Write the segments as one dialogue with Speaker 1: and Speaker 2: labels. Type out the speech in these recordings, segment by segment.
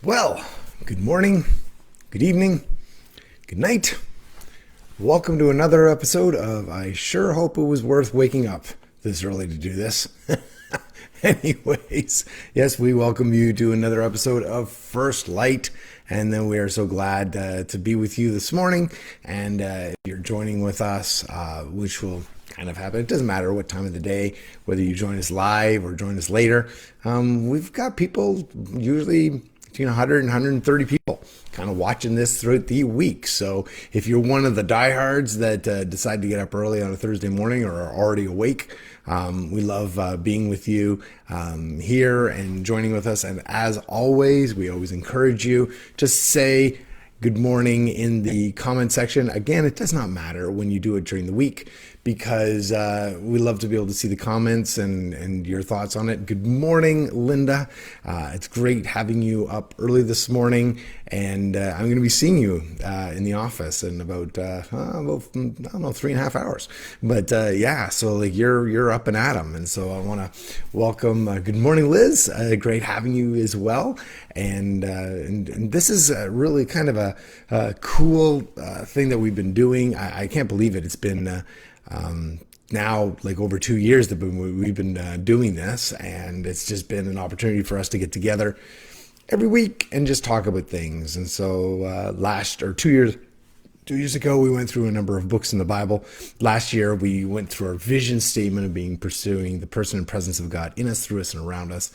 Speaker 1: Well, good morning, good evening, good night. Welcome to another episode of I Sure Hope It Was Worth Waking Up this early to do this. Anyways, yes, we welcome you to another episode of First Light. And then we are so glad to be with you this morning. And if you're joining with us, which will kind of happen. It doesn't matter what time of the day, whether you join us live or join us later. We've got people usually between 100 and 130 people kind of watching this throughout the week. So if you're one of the diehards that decide to get up early on a Thursday morning or are already awake, we love being with you here and joining with us. And as always, we always encourage you to say good morning in the comment section. Again, it does not matter when you do it during the week because we love to be able to see the comments and your thoughts on it. Good morning, Linda. It's great having you up early this morning, and I'm going to be seeing you in the office in about I don't know, 3.5 hours. But yeah, so like you're up and at 'em, and so I want to welcome. Good morning, Liz. Great having you as well. And this is really kind of a cool thing that we've been doing. I can't believe it. It's been now like over 2 years that we've been doing this, and it's just been an opportunity for us to get together every week and just talk about things. And so 2 years ago, we went through a number of books in the Bible. Last year, we went through our vision statement of pursuing the person and presence of God in us, through us, and around us.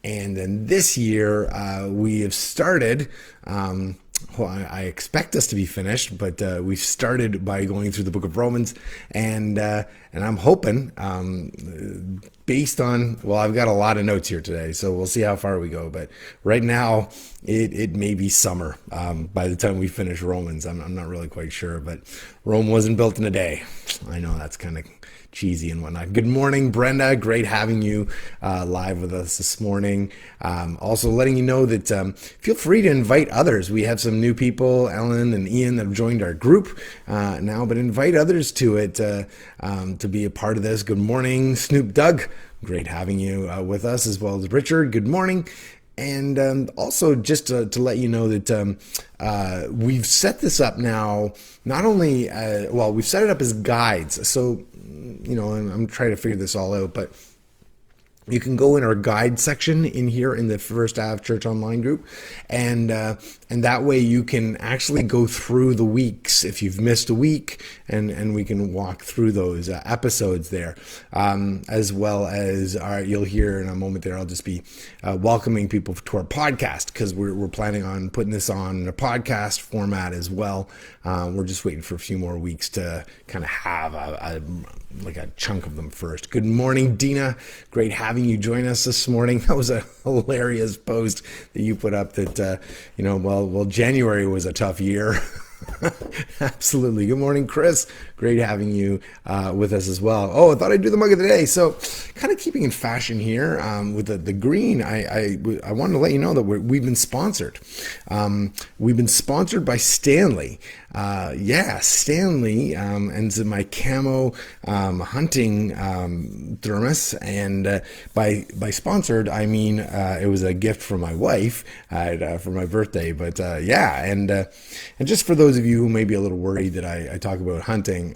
Speaker 1: And then this year, we have started, well, I expect us to be finished, but we've started by going through the book of Romans. And I'm hoping, based on, well, I've got a lot of notes here today, so we'll see how far we go. But right now, it may be summer by the time we finish Romans. I'm not really quite sure, but Rome wasn't built in a day. I know that's kind of cheesy and whatnot. Good morning, Brenda. Great having you live with us this morning. Also letting you know that feel free to invite others. We have some new people, Ellen and Ian, that have joined our group now, but invite others to it to be a part of this. Good morning, Snoop Doug. Great having you with us, as well as Richard. Good morning. And also just to let you know that we've set this up now, not only, we've set it up as guides. So, I'm trying to figure this all out, but you can go in our guide section in here in the First Ave Church Online group, and that way you can actually go through the weeks if you've missed a week, and we can walk through those episodes there, as well as you'll hear in a moment there. I'll just be welcoming people to our podcast because we're planning on putting this on a podcast format as well. We're just waiting for a few more weeks to kind of have a chunk of them first. Good morning, Dina. Great having you join us this morning. That was a hilarious post that you put up that, January was a tough year. Absolutely. Good morning, Chris. Great having you with us as well. Oh, I thought I'd do the mug of the day. So kind of keeping in fashion here with the green, I wanted to let you know that we've been sponsored. We've been sponsored by Stanley. Stanley, and so my camo hunting thermos, and by sponsored I mean it was a gift from my wife for my birthday. But and just for those of you who may be a little worried that I talk about hunting,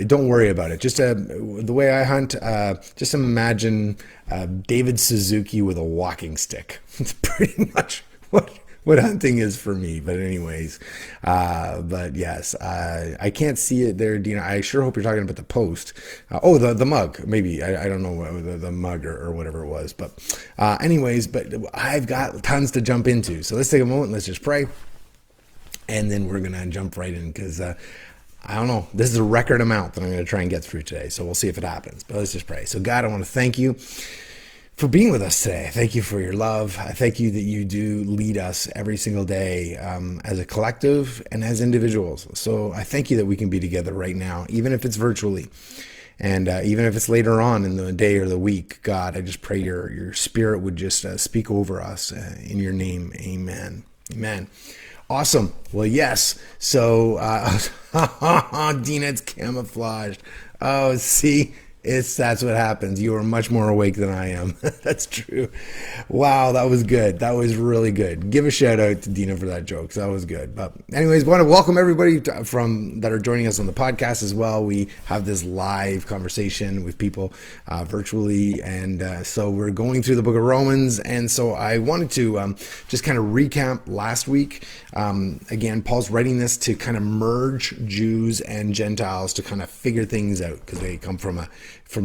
Speaker 1: don't worry about it. Just the way I hunt, just imagine David Suzuki with a walking stick. It's pretty much what hunting is for me. But anyways, but yes, I can't see it there, Dina. I sure hope you're talking about the post. The mug, maybe. I don't know the mug or whatever it was. But anyways, but I've got tons to jump into. So let's take a moment. Let's just pray. And then we're going to jump right in because I don't know. This is a record amount that I'm going to try and get through today. So we'll see if it happens. But let's just pray. So God, I want to thank you for being with us today. I thank you for your love. I thank you that you do lead us every single day as a collective and as individuals. So I thank you that we can be together right now, even if it's virtually. And even if it's later on in the day or the week, God, I just pray your spirit would just speak over us in your name. Amen. Amen. Awesome. Well, yes. So, Dina, it's camouflaged. Oh, see, That's what happens. You are much more awake than I am. That's true. Wow, that was good. That was really good. Give a shout out to Dina for that joke. That was good. But anyways, want to welcome everybody from that are joining us on the podcast as well. We have this live conversation with people virtually, and so we're going through the book of Romans. And so I wanted to just kind of recap last week. Again, Paul's writing this to kind of merge Jews and Gentiles to kind of figure things out because they come from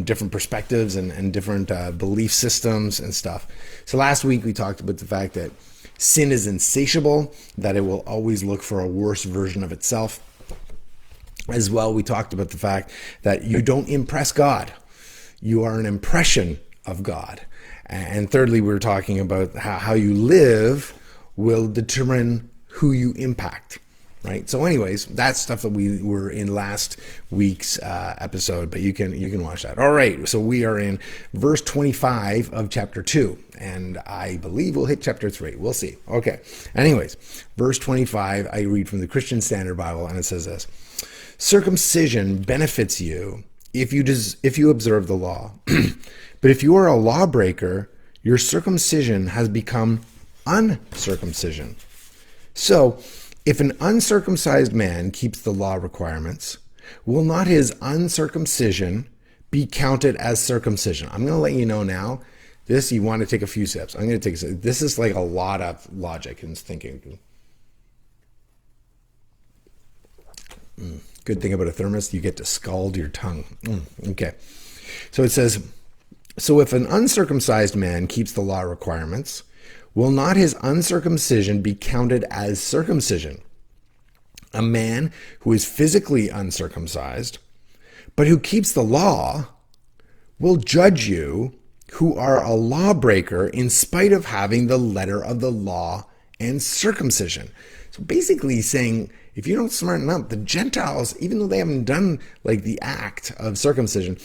Speaker 1: different perspectives and different belief systems and stuff. So last week we talked about the fact that sin is insatiable, that it will always look for a worse version of itself. As well, we talked about the fact that you don't impress God. You are an impression of God. And thirdly, we were talking about how you live will determine who you impact. Right. So anyways, that's stuff that we were in last week's episode, but you can watch that. All right. So we are in verse 25 of chapter 2, and I believe we'll hit chapter 3. We'll see. Okay. Anyways, verse 25, I read from the Christian Standard Bible, and it says this: circumcision benefits you if you observe the law. But if you are a lawbreaker, your circumcision has become uncircumcision. So if an uncircumcised man keeps the law requirements, will not his uncircumcision be counted as circumcision? I'm going to let you know now. This, you want to take a few steps. I'm going to take this is like a lot of logic and thinking. Good thing about a thermos, you get to scald your tongue. Okay. So it says, so if an uncircumcised man keeps the law requirements, will not his uncircumcision be counted as circumcision? A man who is physically uncircumcised, but who keeps the law, will judge you who are a lawbreaker in spite of having the letter of the law and circumcision. So basically he's saying, if you don't smarten up, the Gentiles, even though they haven't done like the act of circumcision,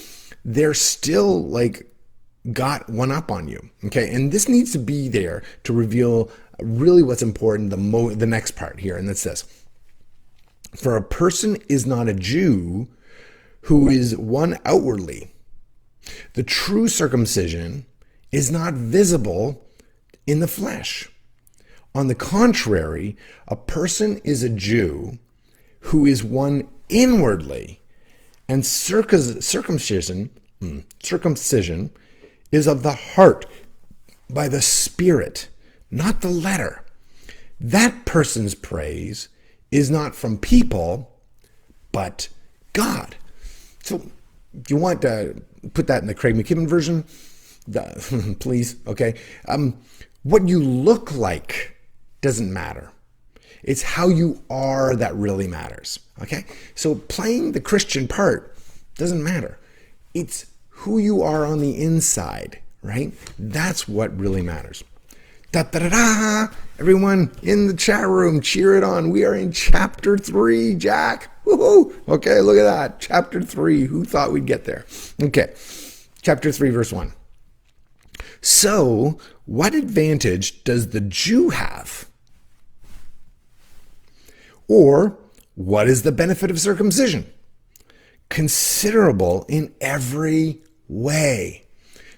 Speaker 1: they're still like got one up on you. Okay. And this needs to be there to reveal really what's important, the next part here. And that's this: for a person is not a Jew who is one outwardly. The true circumcision is not visible in the flesh. On the contrary, a person is a Jew who is one inwardly, and circumcision is of the heart, by the Spirit, not the letter. That person's praise is not from people, but God. So you want to put that in the Craig McKibben version? Please, okay? What you look like doesn't matter. It's how you are that really matters, okay? So playing the Christian part doesn't matter. It's who you are on the inside, right? That's what really matters. Da, da, da, da. Everyone in the chat room, cheer it on. We are in chapter 3, Jack. Woohoo! Okay, look at that. Chapter 3. Who thought we'd get there? Okay. Chapter 3, verse 1. So, what advantage does the Jew have? Or, what is the benefit of circumcision? Considerable in every way.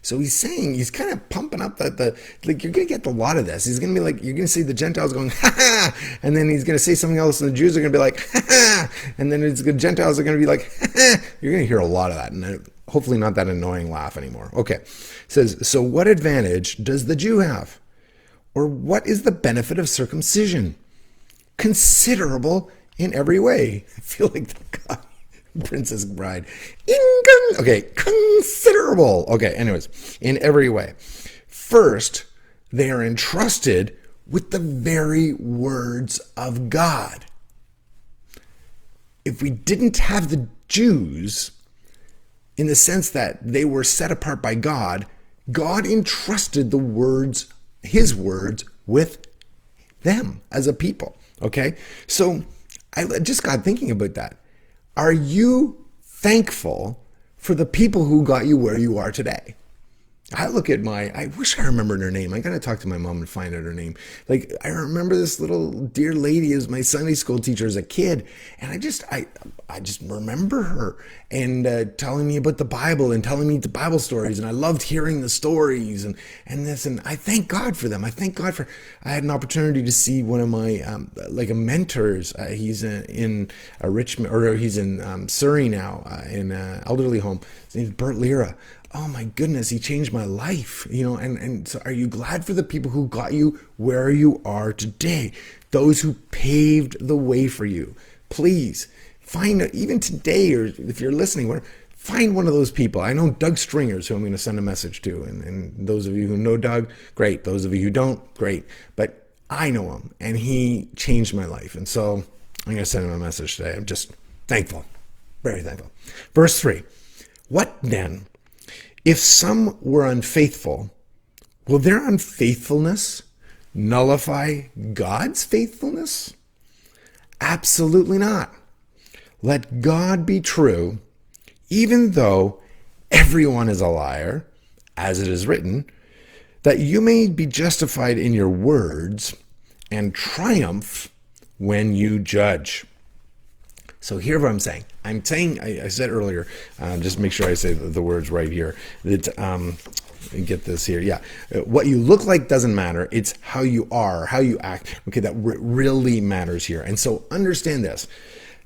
Speaker 1: So he's saying, he's kind of pumping up like you're going to get a lot of this. He's going to be like, you're going to see the Gentiles going, ha ha, and then he's going to say something else, and the Jews are going to be like, ha ha, and then the Gentiles are going to be like, ha ha. You're going to hear a lot of that, and hopefully not that annoying laugh anymore. Okay. It says, so what advantage does the Jew have? Or what is the benefit of circumcision? Considerable in every way. I feel like the guy. Princess Bride. Okay, considerable. Okay, anyways, in every way. First, they are entrusted with the very words of God. If we didn't have the Jews, in the sense that they were set apart by God, God entrusted the words, his words, with them as a people. Okay, so I just got thinking about that. Are you thankful for the people who got you where you are today? I look at I wish I remembered her name. I got to talk to my mom and find out her name. Like, I remember this little dear lady as my Sunday school teacher as a kid. And I just remember her and telling me about the Bible and telling me the Bible stories. And I loved hearing the stories and this. And I thank God for them. I thank God I had an opportunity to see one of my, like a mentors. He's in a Richmond, or he's in Surrey now, in an elderly home. His name's Bert Lira. Oh my goodness, he changed my life, and so are you glad for the people who got you where you are today? Those who paved the way for you. Please find, even today, or if you're listening, find one of those people. I know Doug Stringers, who I'm going to send a message to, and those of you who know Doug, great. Those of you who don't, great. But I know him, and he changed my life. And so I'm going to send him a message today. I'm just thankful, very thankful. Verse 3, what then? If some were unfaithful, will their unfaithfulness nullify God's faithfulness? Absolutely not. Let God be true, even though everyone is a liar, as it is written, that you may be justified in your words and triumph when you judge. So here's what I'm saying. I said earlier, just make sure I say the words right here, that, get this here. Yeah. What you look like doesn't matter. It's how you are, how you act. Okay. That really matters here. And so understand this,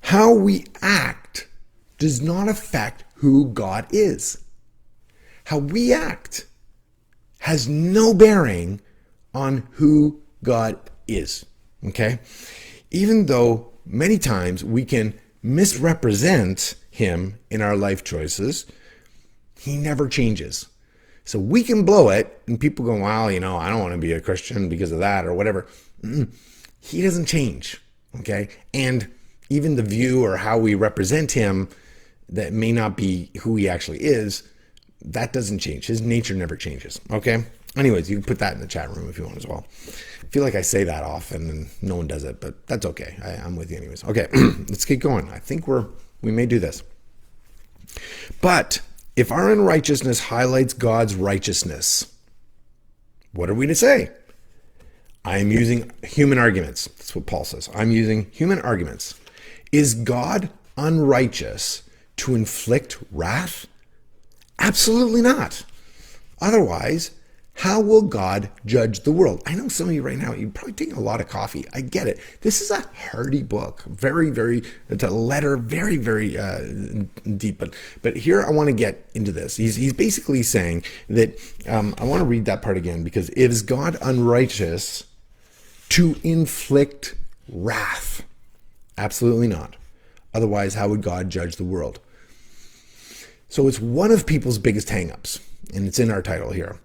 Speaker 1: how we act does not affect who God is. How we act has no bearing on who God is. Okay. Even though many times we can misrepresent him in our life choices, he never changes. So we can blow it and people go, well, I don't want to be a Christian because of that or whatever. He doesn't change. Okay. And even the view or how we represent him that may not be who he actually is, that doesn't change. His nature never changes. Okay. Anyways, you can put that in the chat room if you want as well. I feel like I say that often and no one does it, but that's okay. I'm with you anyways. Okay, let's keep going. I think we may do this. But if our unrighteousness highlights God's righteousness, what are we to say? I am using human arguments. That's what Paul says. I'm using human arguments. Is God unrighteous to inflict wrath? Absolutely not. Otherwise, how will God judge the world? I know some of you right now, you're probably taking a lot of coffee. I get it. This is a hardy book. Very, very, it's a letter, very, very deep. But here I want to get into this. He's basically saying that, I want to read that part again, because is God unrighteous to inflict wrath? Absolutely not. Otherwise, how would God judge the world? So it's one of people's biggest hangups, and it's in our title here.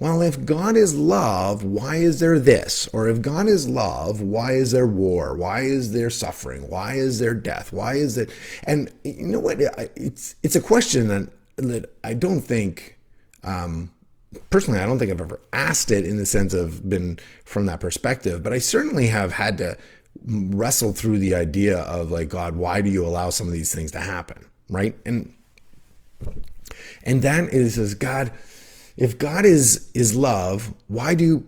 Speaker 1: Well, if God is love, why is there this? Or if God is love, why is there war? Why is there suffering? Why is there death? Why is it? And you know what? It's a question that I don't think, personally, I don't think I've ever asked it in the sense of been from that perspective, but I certainly have had to wrestle through the idea of like, God, why do you allow some of these things to happen? Right? And then it says, God, if God is love, why do,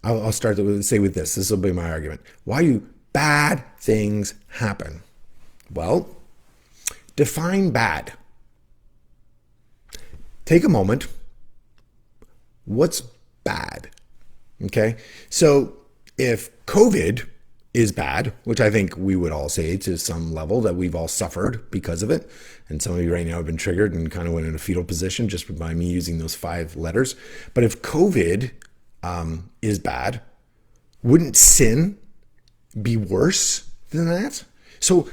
Speaker 1: I'll start to say with this will be my argument. Why do bad things happen? Well, define bad. Take a moment. What's bad? Okay. So if COVID is bad, which I think we would all say to some level that we've all suffered because of it. And some of you right now have been triggered and kind of went in a fetal position just by me using those 5 letters. But if COVID is bad, wouldn't sin be worse than that? So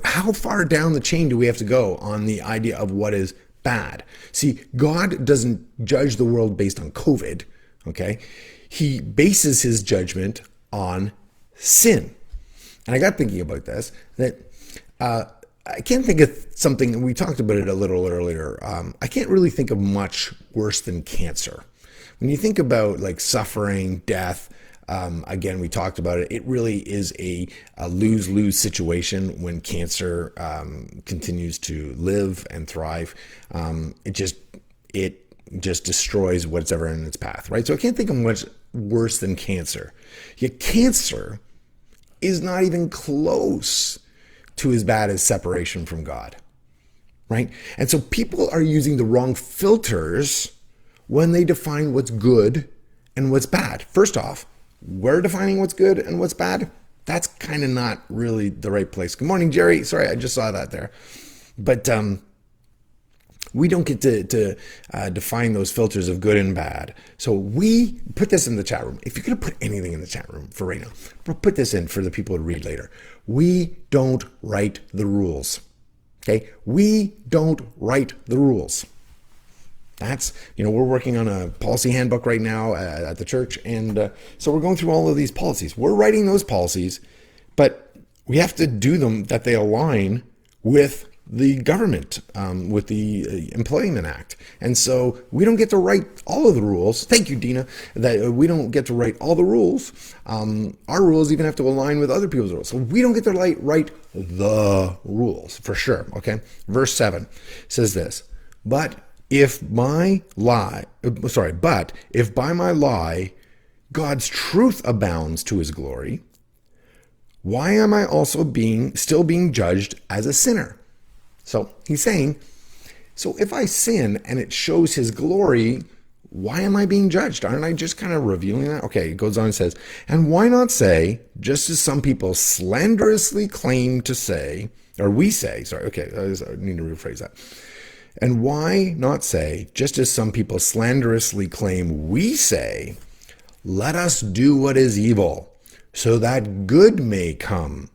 Speaker 1: how far down the chain do we have to go on the idea of what is bad? See, God doesn't judge the world based on COVID, okay? He bases his judgment on sin. And I got thinking about this, that I can't think of something, we talked about it a little earlier, I can't really think of much worse than cancer. When you think about like suffering, death, again, we talked about it, it really is a lose-lose situation when cancer continues to live and thrive. It just destroys whatever in its path, right? So I can't think of much worse than cancer. Yet cancer is not even close to as bad as separation from God, right? And so people are using the wrong filters when they define what's good and what's bad. First off, we're defining what's good and what's bad. That's kind of not really the right place. Good morning, Jerry. Sorry, I just saw that there. But we don't get to define those filters of good and bad. So we put this in the chat room. If you're going to put anything in the chat room for right now, put this in for the people to read later. We don't write the rules. Okay? We don't write the rules. That's, we're working on a policy handbook right now at the church. And so we're going through all of these policies. We're writing those policies, but we have to do them that they align with the government, with the Employment Act. And so we don't get to write all of the rules. Thank you, Dina. That we don't get to write all the rules. Our rules even have to align with other people's rules. So we don't get to write the rules for sure. Okay. Verse 7 says this, but if by my lie, God's truth abounds to his glory, why am I also still being judged as a sinner? So he's saying, so if I sin and it shows his glory, why am I being judged? Aren't I just kind of revealing that? Okay, it goes on and says, and why not say, just as some people slanderously claim to say, or we say, sorry, okay, I need to rephrase that. And why not say, just as some people slanderously claim we say, let us do what is evil, so that good may come.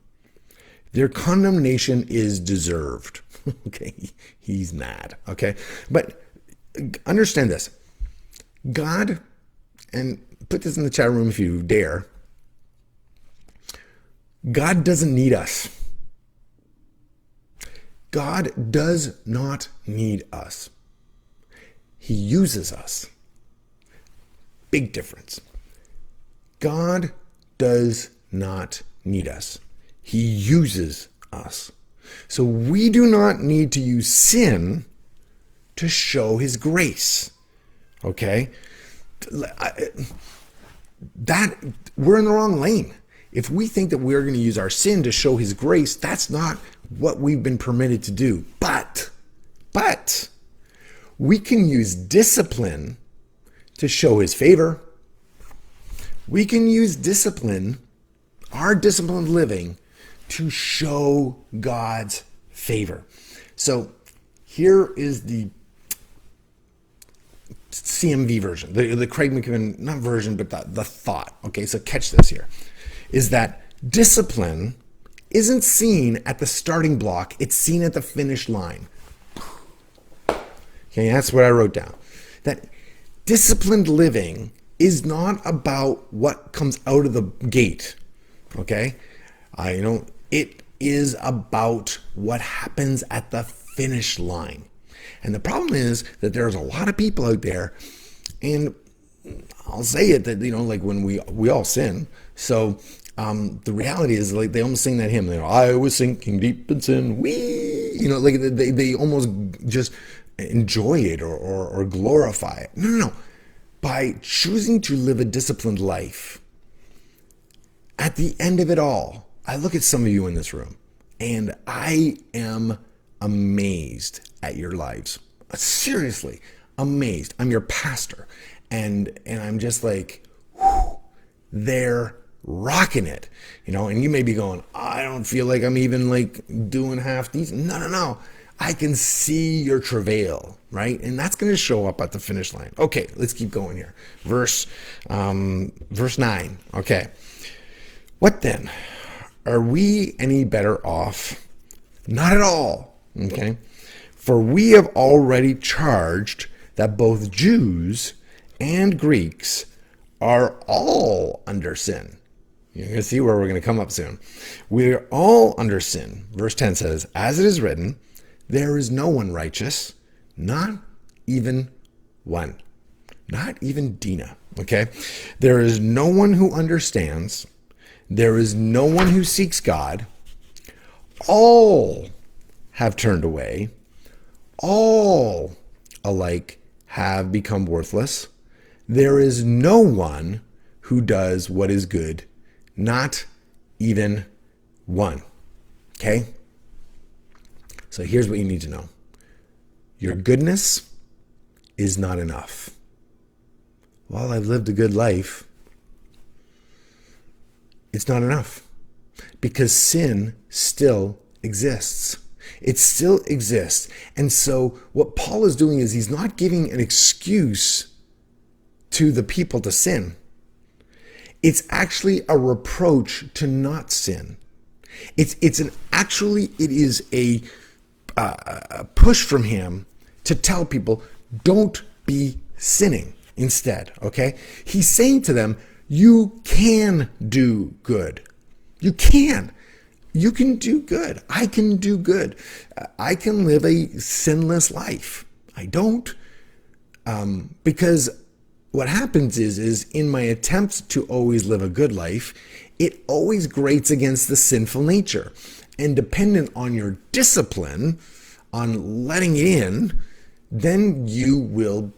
Speaker 1: Their condemnation is deserved. Okay, he's mad. Okay, but understand this. God, and put this in the chat room if you dare, God doesn't need us. God does not need us. He uses us. Big difference. God does not need us. He uses us. So we do not need to use sin to show his grace. Okay? That we're in the wrong lane. If we think that we're going to use our sin to show his grace, that's not what we've been permitted to do. But we can use discipline to show his favor. We can use discipline, our disciplined living, to show God's favor. So here is the CMV version, the Craig McKibben, not version, but the thought. Okay, so catch this here, is that discipline isn't seen at the starting block, it's seen at the finish line. Okay, that's what I wrote down. That disciplined living is not about what comes out of the gate. Okay? It is about what happens at the finish line. And the problem is that there's a lot of people out there, and I'll say it, that, like when we all sin. So the reality is, like, they almost sing that hymn, I was sinking deep in sin, like they almost just enjoy it or glorify it. No. By choosing to live a disciplined life, at the end of it all, I look at some of you in this room, and I am amazed at your lives. Seriously, amazed. I'm your pastor, and I'm just like, whew, they're rocking it, and you may be going, I don't feel like I'm even like doing half decent. No. I can see your travail, right? And that's going to show up at the finish line. Okay, let's keep going here. Verse 9. Okay. What then? Are we any better off? Not at all. Okay. For we have already charged that both Jews and Greeks are all under sin. You're going to see where we're going to come up soon. We are all under sin. Verse 10 says, as it is written, there is no one righteous, not even one. Not even Dina, okay? There is no one who understands. There is no one who seeks God. All have turned away. All alike have become worthless. There is no one who does what is good, not even one. Okay? So here's what you need to know. Your goodness is not enough. Well, I've lived a good life. It's not enough because sin still exists. It still exists. And so what Paul is doing is he's not giving an excuse to the people to sin. It's actually a reproach to not sin. It is a push from him to tell people, don't be sinning instead, okay? He's saying to them, you can do good. You can. You can do good. I can do good. I can live a sinless life. I don't. Because what happens is in my attempts to always live a good life, it always grates against the sinful nature. And dependent on your discipline, on letting it in, then you will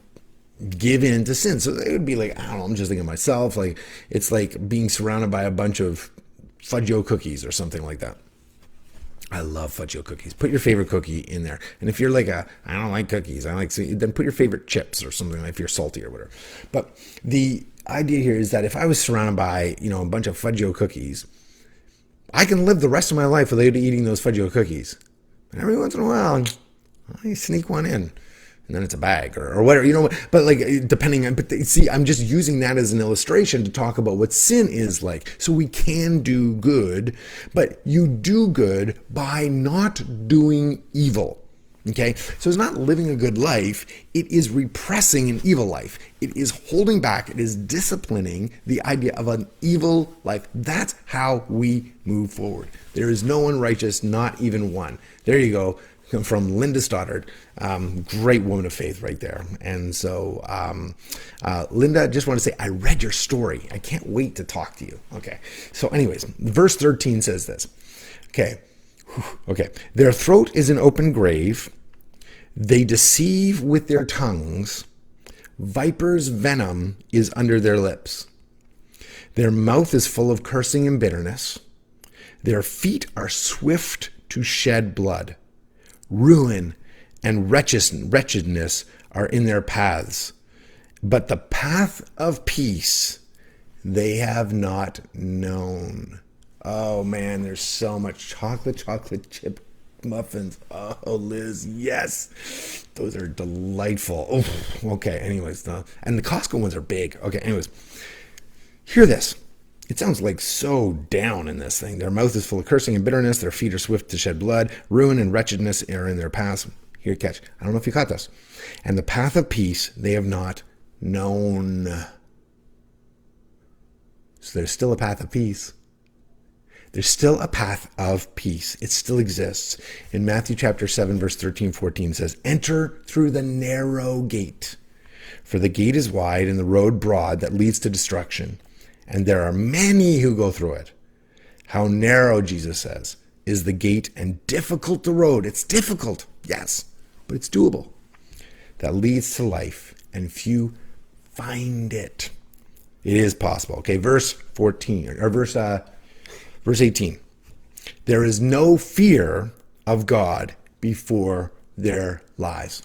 Speaker 1: give in to sin. So it would be like, I don't know, I'm just thinking of myself, like it's like being surrounded by a bunch of Fudge-O cookies or something like that. I love Fudge-O cookies. Put your favorite cookie in there. And if you're like I don't like cookies, then put your favorite chips or something if you're salty or whatever. But the idea here is that if I was surrounded by, a bunch of Fudge-O cookies, I can live the rest of my life without eating those Fudge-O cookies. And every once in a while, I sneak one in. And then it's a bag or whatever, but like depending on, see, I'm just using that as an illustration to talk about what sin is like. So we can do good, but you do good by not doing evil. Okay. So it's not living a good life. It is repressing an evil life. It is holding back. It is disciplining the idea of an evil life. That's how we move forward. There is no one righteous, not even one. There you go. From Linda Stoddard, great woman of faith right there. And so, Linda, just want to say, I read your story. I can't wait to talk to you. Okay. So anyways, verse 13 says this. Okay. Their throat is an open grave. They deceive with their tongues. Viper's venom is under their lips. Their mouth is full of cursing and bitterness. Their feet are swift to shed blood. Ruin and wretchedness are in their paths, but the path of peace they have not known. Oh man, there's so much chocolate chip muffins. Oh, Liz, yes, those are delightful. Oh, okay. Anyways, and the Costco ones are big. Okay. Anyways, hear this. It sounds like so down in this thing. Their mouth is full of cursing and bitterness. Their feet are swift to shed blood. Ruin and wretchedness are in their paths. Here, catch. I don't know if you caught this. And the path of peace they have not known. So there's still a path of peace. There's still a path of peace. It still exists. In Matthew chapter 7, verse 13, 14 says, enter through the narrow gate. For the gate is wide and the road broad that leads to destruction. And there are many who go through it. How narrow, Jesus says, is the gate and difficult the road. It's difficult, yes, but it's doable. That leads to life, and few find it. It is possible. Okay, verse 14 or verse 18. There is no fear of God before their lies.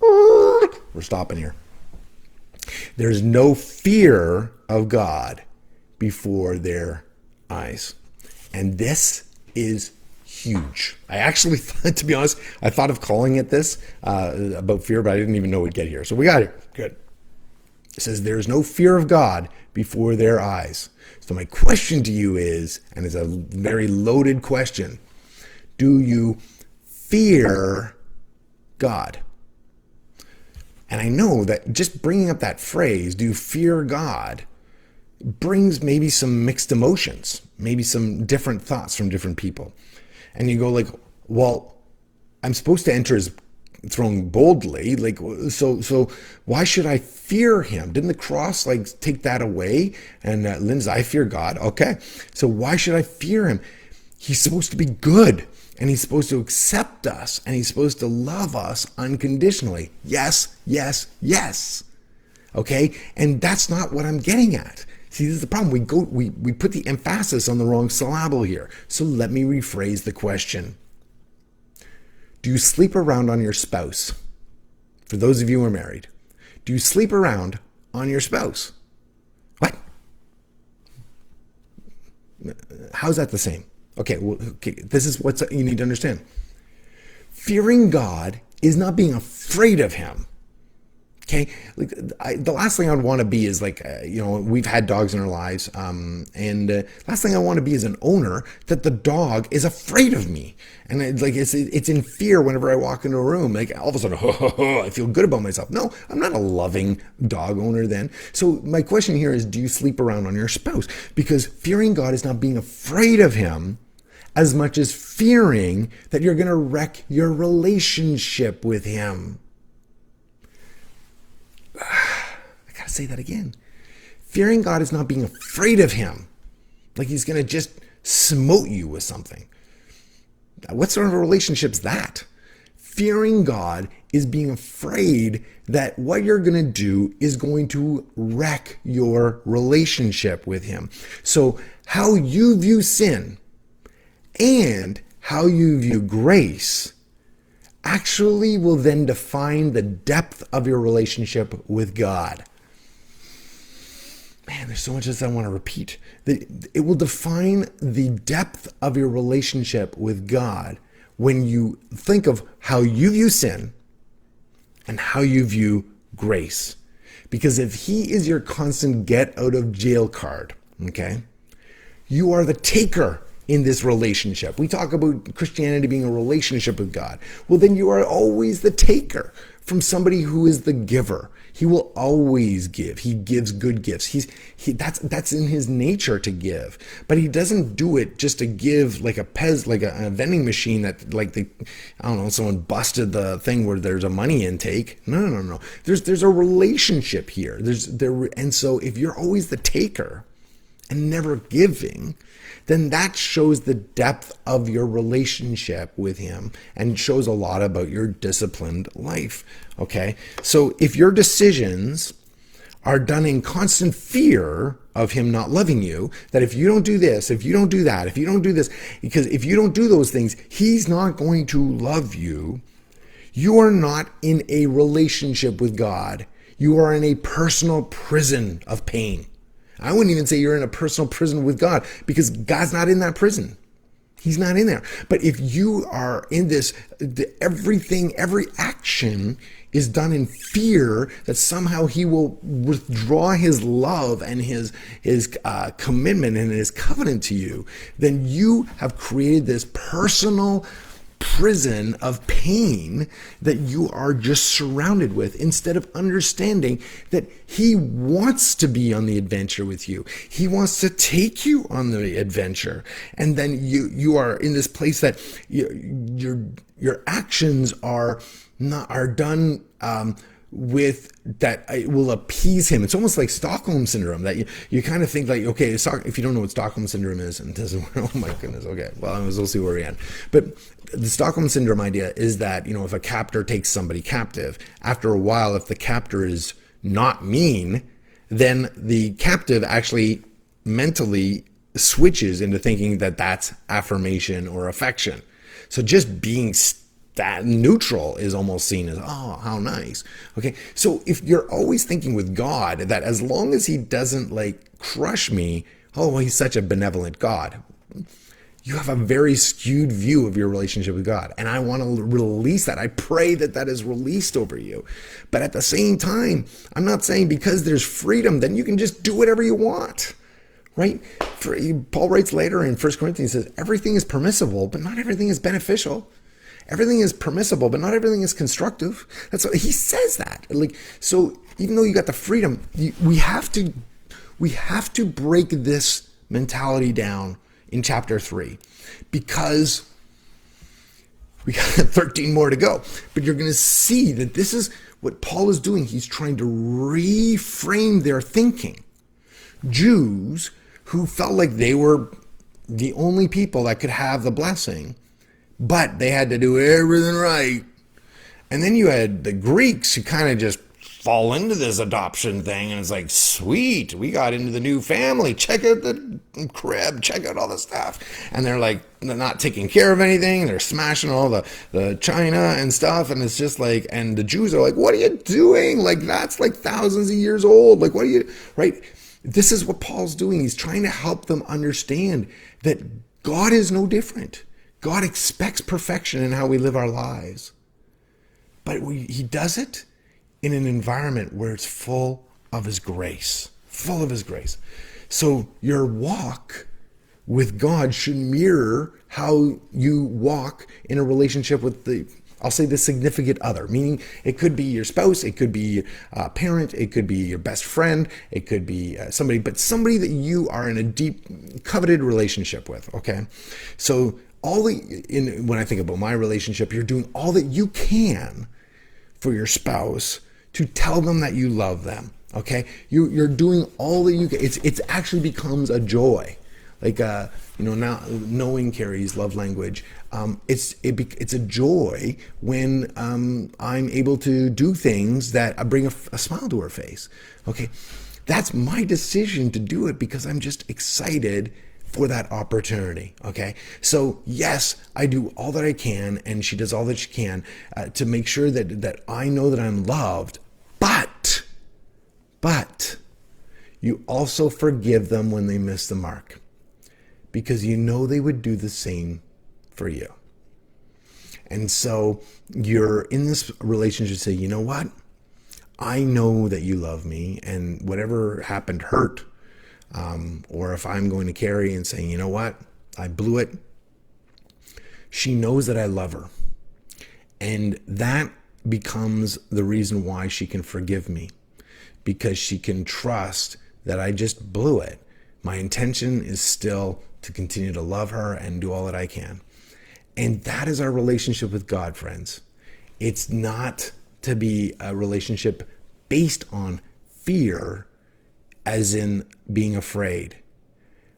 Speaker 1: We're stopping here. There's no fear of God before their eyes. And this is huge. I actually thought, to be honest, I thought of calling it this about fear, but I didn't even know we'd get here. So we got here. Good. It says there's no fear of God before their eyes. So my question to you is, and it's a very loaded question, do you fear God? And I know that just bringing up that phrase, do you fear God, brings maybe some mixed emotions, maybe some different thoughts from different people. And you go like, well, I'm supposed to enter his throne boldly. Like, so why should I fear him? Didn't the cross like take that away? And Lindsay, I fear God. Okay. So why should I fear him? He's supposed to be good, and he's supposed to accept us, and he's supposed to love us unconditionally. Yes, yes, yes. Okay? And that's not what I'm getting at. See, this is the problem. We put the emphasis on the wrong syllable here. So let me rephrase the question. Do you sleep around on your spouse? For those of you who are married, do you sleep around on your spouse? What? How's that the same? Okay, this is what you need to understand. Fearing God is not being afraid of him. Okay, the last thing I'd want to be is we've had dogs in our lives, and last thing I want to be is an owner that the dog is afraid of me, and it's in fear whenever I walk into a room. Like all of a sudden, I feel good about myself. No, I'm not a loving dog owner then. So my question here is, do you sleep around on your spouse? Because fearing God is not being afraid of him as much as fearing that you're going to wreck your relationship with him. I gotta say that again. Fearing God is not being afraid of him, like he's gonna just smote you with something. What sort of a relationship's that? Fearing God is being afraid that what you're gonna do is going to wreck your relationship with him. So how you view sin and how you view grace actually will then define the depth of your relationship with God. Man, there's so much that I want to repeat. It will define the depth of your relationship with God when you think of how you view sin and how you view grace. Because if he is your constant get out of jail card, okay, you are the taker in this relationship. We talk about Christianity being a relationship with God. Well, then you are always the taker from somebody who is the giver. He will always give. He gives good gifts. That's in his nature to give. But he doesn't do it just to give like a vending machine that someone busted the thing where there's a money intake. No. There's a relationship here. And so if you're always the taker and never giving, then that shows the depth of your relationship with him and shows a lot about your disciplined life. Okay? So if your decisions are done in constant fear of him not loving you, that if you don't do this, if you don't do that, if you don't do this, because if you don't do those things, he's not going to love you, you are not in a relationship with God. You are in a personal prison of pain. I wouldn't even say you're in a personal prison with God, because God's not in that prison. He's not in there. But if you are in this, every action is done in fear that somehow he will withdraw his love and his commitment and his covenant to you, then you have created this personal prison of pain that you are just surrounded with, instead of understanding that he wants to be on the adventure with you. He wants to take you on the adventure. And then you are in this place that your actions are done with that it will appease him. It's almost like Stockholm syndrome, that you kind of think like, okay, if you don't know what Stockholm syndrome is, and doesn't, oh my goodness, okay, well, we'll see where we're at. But the Stockholm syndrome idea is that, if a captor takes somebody captive, after a while, if the captor is not mean, then the captive actually mentally switches into thinking that that's affirmation or affection. So just being that neutral is almost seen as, oh, how nice. Okay, so if you're always thinking with God that as long as he doesn't crush me, oh, well, he's such a benevolent God, you have a very skewed view of your relationship with God. And I want to release that. I pray that is released over you. But at the same time, I'm not saying because there's freedom, then you can just do whatever you want. Right? Paul writes later in 1 Corinthians, says, everything is permissible, but not everything is beneficial. Everything is permissible, but not everything is constructive. That's what he says that. So even though you got the freedom, we have to break this mentality down in chapter 3, because we got 13 more to go. But you're going to see that this is what Paul is doing. He's trying to reframe their thinking. Jews who felt like they were the only people that could have the blessing, but they had to do everything right. And then you had the Greeks who kind of just fall into this adoption thing, and it's like, sweet, we got into the new family. Check out the crib, check out all the stuff. And they're like, they're not taking care of anything. They're smashing all the china and stuff. And it's just like, and the Jews are like, what are you doing? Like, that's like thousands of years old. Like, what are you, right? This is what Paul's doing. He's trying to help them understand that God is no different. God expects perfection in how we live our lives. But he does it in an environment where it's full of his grace. Full of his grace. So your walk with God should mirror how you walk in a relationship with I'll say the significant other, meaning it could be your spouse, it could be a parent, it could be your best friend, it could be somebody that you are in a deep, coveted relationship with, okay? So when I think about my relationship, you're doing all that you can for your spouse to tell them that you love them, okay? You're doing all that you can. It actually becomes a joy. Like, now knowing Carrie's love language, it's a joy when I'm able to do things that bring a smile to her face. Okay, that's my decision to do it because I'm just excited for that opportunity. Okay, so yes, I do all that I can, and she does all that she can to make sure that I know that I'm loved. But you also forgive them when they miss the mark, because you know they would do the same for you. And so you're in this relationship to say, you know what? I know that you love me, and whatever happened hurt. Or if I'm going to Carrie and saying, you know what? I blew it. She knows that I love her. And that becomes the reason why she can forgive me, because she can trust that I just blew it. My intention is still to continue to love her and do all that I can. And that is our relationship with God, friends. It's not to be a relationship based on fear, as in being afraid,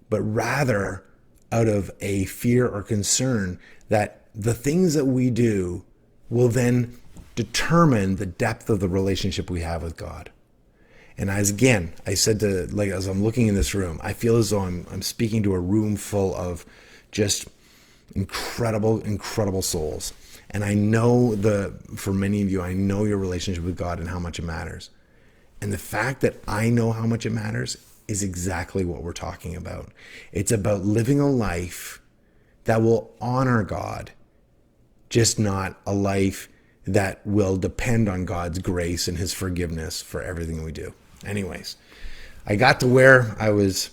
Speaker 1: but rather out of a fear or concern that the things that we do will then determine the depth of the relationship we have with God. And as I'm looking in this room, I feel as though I'm speaking to a room full of just incredible souls. And I know for many of you, I know your relationship with God and how much it matters. And the fact that I know how much it matters is exactly what we're talking about. It's about living a life that will honor God, just not a life that will depend on God's grace and his forgiveness for everything we do. Anyways, I got to where I was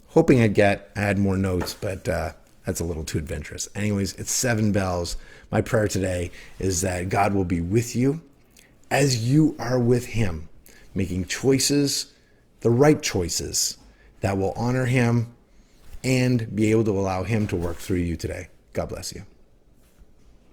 Speaker 1: hoping I'd get. I had more notes, but that's a little too adventurous. Anyways, it's 7 bells. My prayer today is that God will be with you as you are with him, making choices, the right choices that will honor him and be able to allow him to work through you today. God bless you.